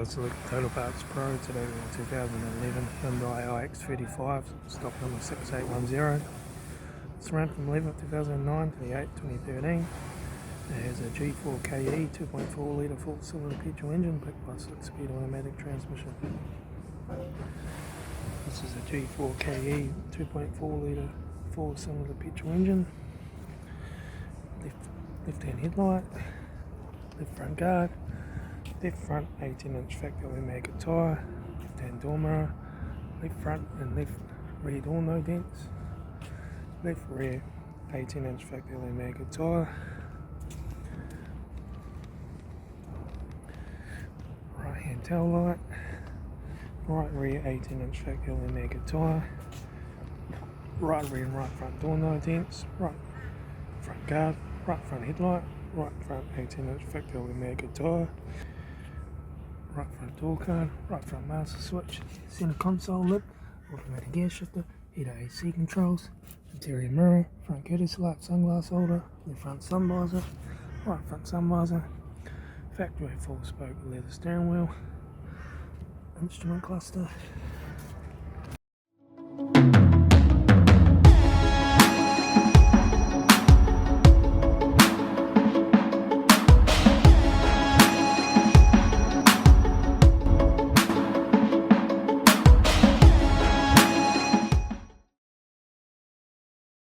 guys, look at Total Parts Pro. Today we're in 2011 Hyundai iX35, stock number 6810. It's ran from 11th 2009 to the 8th 2013. It has a G4KE 2.4 litre 4-cylinder petrol engine backed by 6-speed automatic transmission. This is a G4KE 2.4 litre 4-cylinder petrol engine. Left-hand headlight, left front guard, left front 18-inch factory mega tyre, left-hand door mirror, left front and left rear door no dents, left rear 18-inch factory mega tyre, right-hand tail light, right rear 18-inch factory mega tyre, right rear and right front door no dents, right front guard, right front headlight, right front 18-inch factory mega tyre, right front door card, right front master switch, centre console lip, automatic gear shifter, heater AC controls, interior mirror, front courtesy light, sunglass holder, left front sun visor, right front sun visor, factory 4-spoke leather steering wheel, instrument cluster,